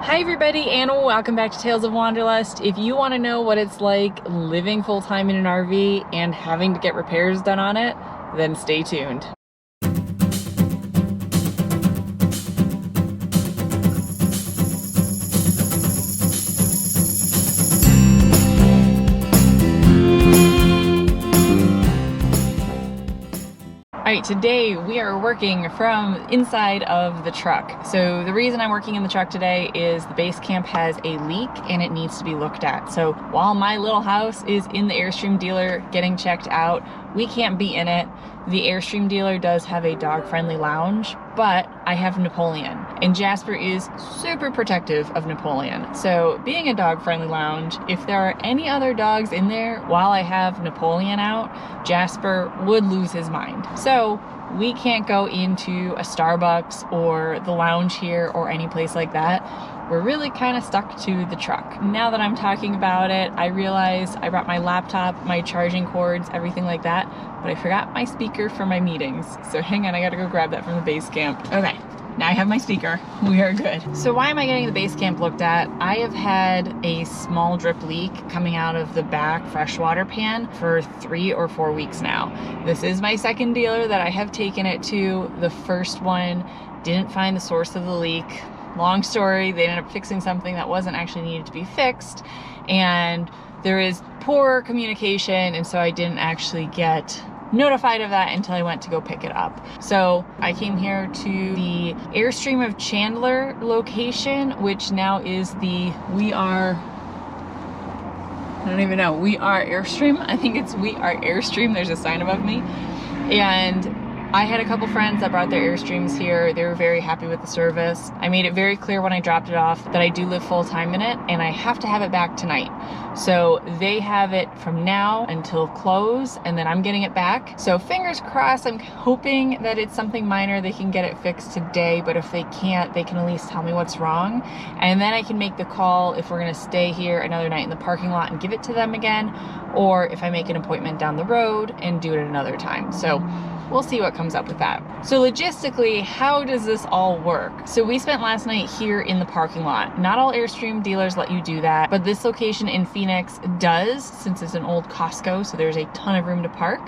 Hi everybody, and welcome back to Tales of Wanderlust. If you want to know what it's like living full-time in an RV and having to get repairs done on it, then stay tuned. Alright, today we are working from inside of the truck. So the reason I'm working in the truck today is the Basecamp has a leak and it needs to be looked at. So while my little house is in the Airstream dealer getting checked out, we can't be in it. The Airstream dealer does have a dog-friendly lounge, but I have Napoleon, and Jasper is super protective of Napoleon. So being a dog-friendly lounge, if there are any other dogs in there while I have Napoleon out, Jasper would lose his mind. So we can't go into a Starbucks or the lounge here or any place like that. We're really kind of stuck to the truck. Now that I'm talking about it, I realize I brought my laptop, my charging cords, everything like that, but I forgot my speaker for my meetings. So hang on, I gotta go grab that from the Basecamp. Okay, now I have my speaker. We are good. So why am I getting the Basecamp looked at? I have had a small drip leak coming out of the back freshwater pan for 3 or 4 weeks now. This is my second dealer that I have taken it to. The first one didn't find the source of the leak. Long story, they ended up fixing something that wasn't actually needed to be fixed, and there is poor communication, and so I didn't actually get notified of that until I went to go pick it up. So I came here to the Airstream of Chandler location, which now is the We Are Airstream. I think it's We Are Airstream. There's a sign above me. And I had a couple friends that brought their Airstreams here. They were very happy with the service. I made it very clear when I dropped it off that I do live full-time in it and I have to have it back tonight. So they have it from now until close, and then I'm getting it back. So fingers crossed, I'm hoping that it's something minor. They can get it fixed today, but if they can't, they can at least tell me what's wrong. And then I can make the call if we're gonna stay here another night in the parking lot and give it to them again, or if I make an appointment down the road and do it another time. So we'll see what comes up with that. So logistically, how does this all work? So we spent last night here in the parking lot. Not all Airstream dealers let you do that, but this location in Phoenix does, since it's an old Costco, so there's a ton of room to park.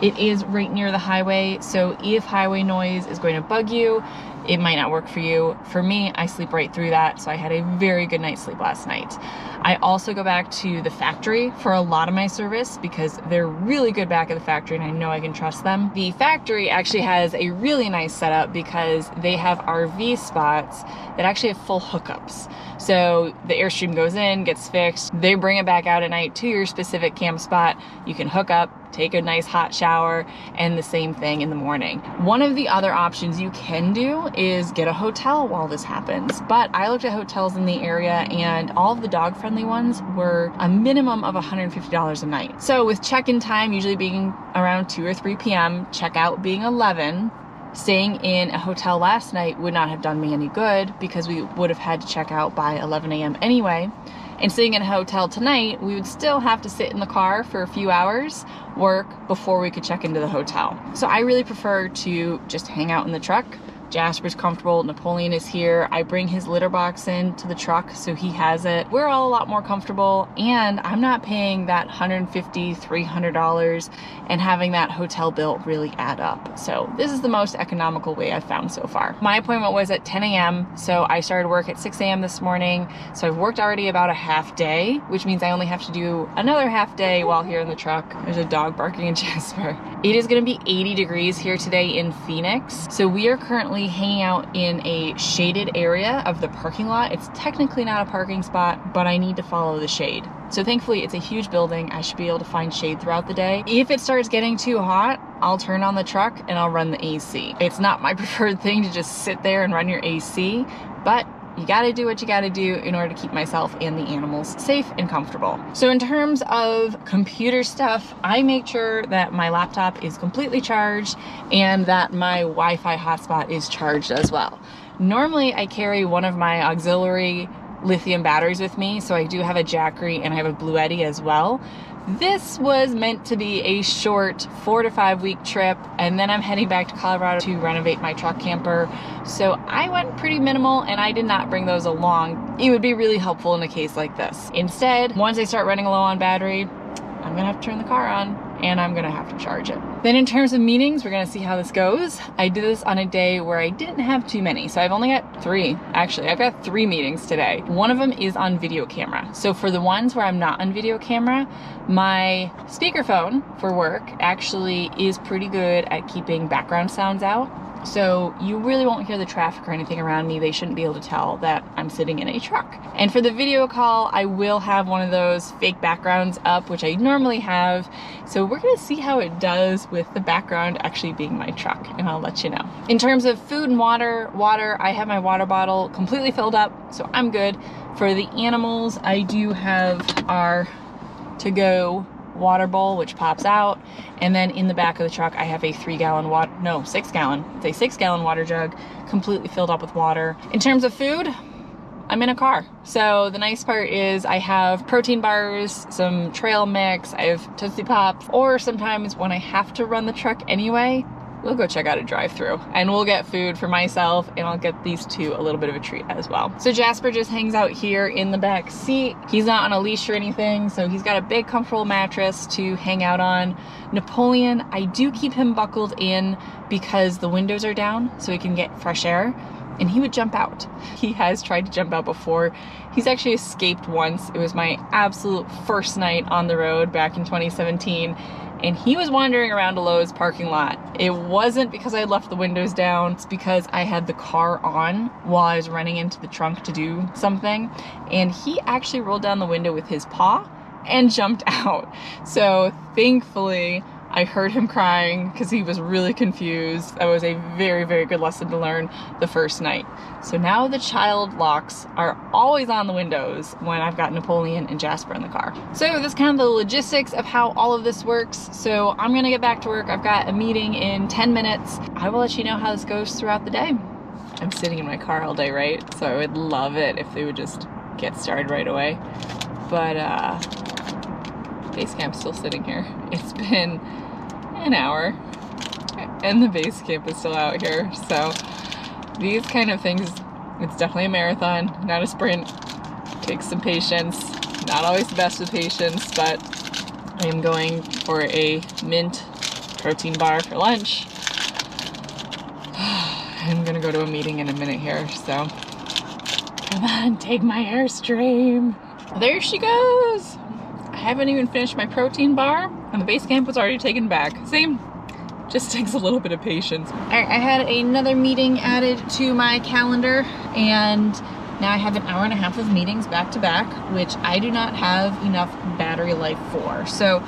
It is right near the highway, so if highway noise is going to bug you, it might not work for you. For me, I sleep right through that, so I had a very good night's sleep last night. I also go back to the factory for a lot of my service because they're really good back at the factory and I know I can trust them. The factory actually has a really nice setup because they have RV spots that actually have full hookups. So the Airstream goes in, gets fixed, they bring it back out at night to your specific camp spot. You can hook up, take a nice hot shower, and the same thing in the morning. One of the other options you can do is get a hotel while this happens, but I looked at hotels in the area and all of the dog-friendly ones were a minimum of $150 a night. So with check-in time usually being around 2 or 3 p.m., checkout being 11, staying in a hotel last night would not have done me any good because we would have had to check out by 11 a.m. anyway. And sitting in a hotel tonight, we would still have to sit in the car for a few hours, work, before we could check into the hotel. So I really prefer to just hang out in the truck. Jasper's comfortable, Napoleon is here. I bring his litter box in to the truck so he has it. We're all a lot more comfortable and I'm not paying that $150, $300 and having that hotel bill really add up. So this is the most economical way I've found so far. My appointment was at 10 a.m. so I started work at 6 a.m. this morning. So I've worked already about a half day, which means I only have to do another half day while here in the truck. There's a dog barking at Jasper. It is gonna be 80 degrees here today in Phoenix. So we are currently hanging out in a shaded area of the parking lot. It's technically not a parking spot, but I need to follow the shade. So thankfully it's a huge building. I should be able to find shade throughout the day. If it starts getting too hot, I'll turn on the truck and I'll run the AC. It's not my preferred thing to just sit there and run your AC, but you gotta do what you gotta do in order to keep myself and the animals safe and comfortable. So in terms of computer stuff, I make sure that my laptop is completely charged and that my Wi-Fi hotspot is charged as well. Normally I carry one of my auxiliary lithium batteries with me. So I do have a Jackery and I have a Bluetti as well. This was meant to be a short 4 to 5 week trip, and then I'm heading back to Colorado to renovate my truck camper. So I went pretty minimal and I did not bring those along. It would be really helpful in a case like this. Instead, once I start running low on battery, I'm gonna have to turn the car on and I'm gonna have to charge it. Then in terms of meetings, we're gonna see how this goes. I did this on a day where I didn't have too many. So I've only got 3, actually. I've got 3 meetings today. One of them is on video camera. So for the ones where I'm not on video camera, my speakerphone for work actually is pretty good at keeping background sounds out. So you really won't hear the traffic or anything around me. They shouldn't be able to tell that I'm sitting in a truck. And for the video call, I will have one of those fake backgrounds up, which I normally have. So we're gonna see how it does with the background actually being my truck, and I'll let you know. In terms of food and water, I have my water bottle completely filled up, so I'm good. For the animals, I do have our to-go water bowl, which pops out, and then in the back of the truck I have a 6-gallon it's a 6-gallon water jug completely filled up with water. In terms of food, I'm in a car, so the nice part is I have protein bars, some trail mix, I have Tootsie Pops, or sometimes when I have to run the truck anyway, we'll go check out a drive-thru and we'll get food for myself, and I'll get these two a little bit of a treat as well. So Jasper just hangs out here in the back seat. He's not on a leash or anything, so he's got a big comfortable mattress to hang out on. Napoleon, I do keep him buckled in because the windows are down so he can get fresh air, and he would jump out. He has tried to jump out before. He's actually escaped once. It was my absolute first night on the road back in 2017. And he was wandering around a Lowe's parking lot. It wasn't because I left the windows down, it's because I had the car on while I was running into the trunk to do something. And he actually rolled down the window with his paw and jumped out. So thankfully, I heard him crying because he was really confused. That was a very, very good lesson to learn the first night. So now the child locks are always on the windows when I've got Napoleon and Jasper in the car. So that's kind of the logistics of how all of this works. So I'm gonna get back to work. I've got a meeting in 10 minutes. I will let you know how this goes throughout the day. I'm sitting in my car all day, right? So I would love it if they would just get started right away. But Basecamp's still sitting here. It's been an hour and the base camp is still out here. So these kind of things, it's definitely a marathon, not a sprint. Takes some patience. Not always the best with patience, but I am going for a mint protein bar for lunch. I'm gonna go to a meeting in a minute here, so come on, take my Airstream. There she goes. I haven't even finished my protein bar and the base camp was already taken back. Same, just takes a little bit of patience. All right, I had another meeting added to my calendar, and now I have an hour and a half of meetings back to back, which I do not have enough battery life for. So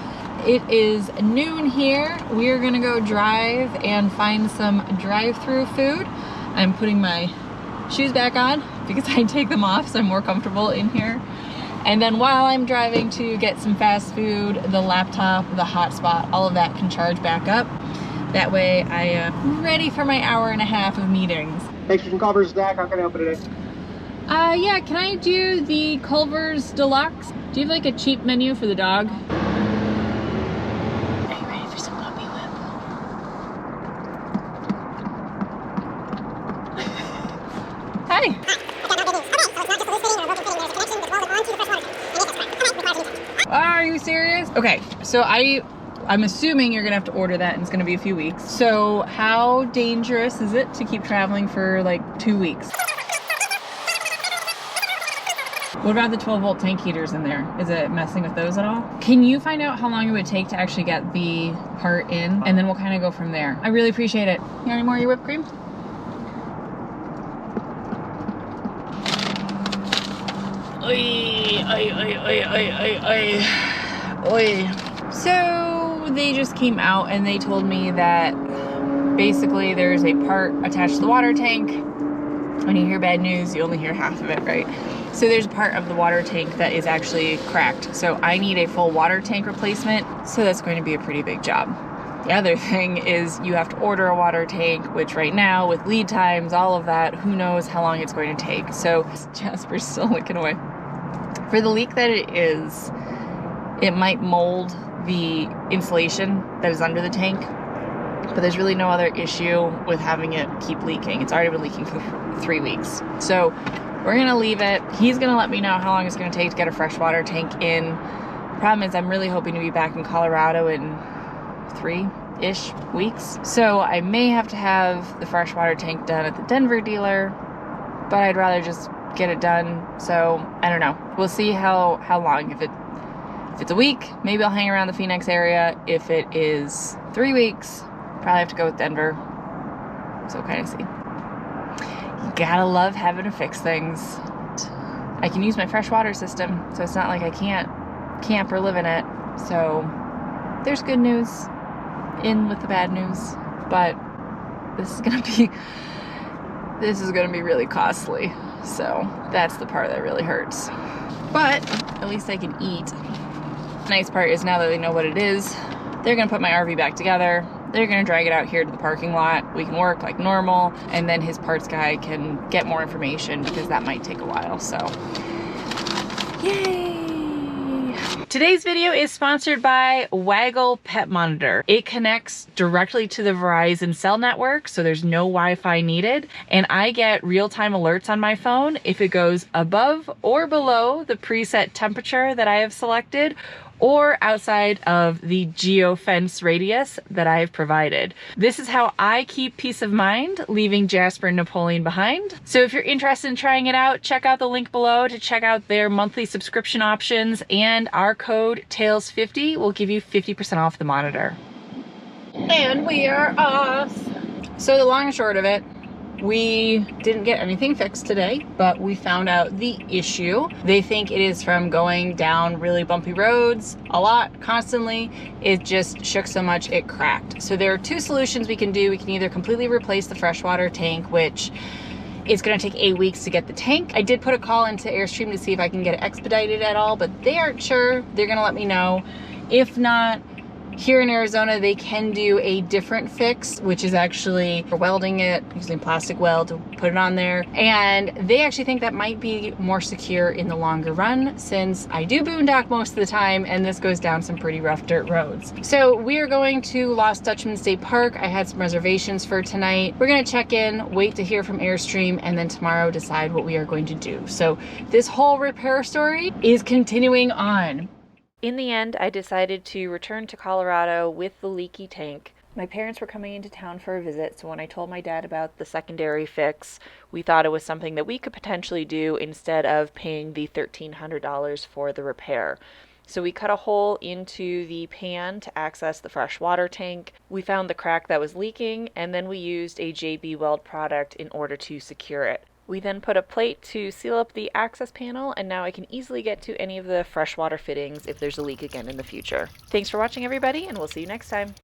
it is noon here. We are gonna go drive and find some drive-through food. I'm putting my shoes back on because I take them off so I'm more comfortable in here. And then while I'm driving to get some fast food, the laptop, the hotspot, all of that can charge back up. That way I am ready for my hour and a half of meetings. Thanks for some Culver's, Zach. How can I help you today? Yeah, can I do the Culver's Deluxe? Do you have like a cheap menu for the dog? Are you ready for some puppy whip? Hi. Are you serious? Okay, so I'm assuming you're gonna have to order that and it's gonna be a few weeks. So how dangerous is it to keep traveling for like 2 weeks? What about the 12-volt tank heaters in there? Is it messing with those at all? Can you find out how long it would take to actually get the part in? And then we'll kind of go from there. I really appreciate it. You want any more of your whipped cream? Oy, oy, oy, oy, oy, oy, oy. So they just came out and they told me that basically there's a part attached to the water tank. When you hear bad news, you only hear half of it, right? So there's a part of the water tank that is actually cracked. So I need a full water tank replacement. So that's going to be a pretty big job. The other thing is you have to order a water tank, which right now with lead times, all of that, who knows how long it's going to take. So Jasper's still looking away. For the leak that it is, it might mold the insulation that is under the tank, but there's really no other issue with having it keep leaking. It's already been leaking for 3 weeks. So we're gonna leave it. He's gonna let me know how long it's gonna take to get a freshwater tank in. The problem is I'm really hoping to be back in Colorado in 3-ish weeks. So I may have to have the freshwater tank done at the Denver dealer, but I'd rather just get it done. So I don't know. We'll see how long. If it's a week, maybe I'll hang around the Phoenix area. If it is 3 weeks, probably have to go with Denver. So kind of see. You gotta love having to fix things. I can use my freshwater system, so it's not like I can't camp or live in it. So there's good news in with the bad news, but this is gonna be really costly. So that's the part that really hurts. But at least I can eat. The nice part is now that they know what it is, they're gonna put my RV back together. They're gonna drag it out here to the parking lot. We can work like normal, and then his parts guy can get more information because that might take a while, so yay! Today's video is sponsored by Waggle Pet Monitor. It connects directly to the Verizon cell network, so there's no Wi-Fi needed, and I get real-time alerts on my phone if it goes above or below the preset temperature that I have selected, or outside of the geofence radius that I have provided. This is how I keep peace of mind, leaving Jasper and Napoleon behind. So if you're interested in trying it out, check out the link below to check out their monthly subscription options, and our code TAILS50 will give you 50% off the monitor. And we are off. So the long and short of it, we didn't get anything fixed today, but we found out the issue. They think it is from going down really bumpy roads a lot, constantly. It just shook so much it cracked. So there are 2 solutions we can do. We can either completely replace the freshwater tank, which it's gonna take 8 weeks to get the tank. I did put a call into Airstream to see if I can get it expedited at all, but they aren't sure. They're gonna let me know. If not, here in Arizona, they can do a different fix, which is actually welding it, using plastic weld to put it on there. And they actually think that might be more secure in the longer run, since I do boondock most of the time, and this goes down some pretty rough dirt roads. So we are going to Lost Dutchman State Park. I had some reservations for tonight. We're gonna check in, wait to hear from Airstream, and then tomorrow decide what we are going to do. So this whole repair story is continuing on. In the end, I decided to return to Colorado with the leaky tank. My parents were coming into town for a visit, so when I told my dad about the secondary fix, we thought it was something that we could potentially do instead of paying the $1,300 for the repair. So we cut a hole into the pan to access the fresh water tank. We found the crack that was leaking, and then we used a JB Weld product in order to secure it. We then put a plate to seal up the access panel, and now I can easily get to any of the freshwater fittings if there's a leak again in the future. Thanks for watching, everybody, and we'll see you next time.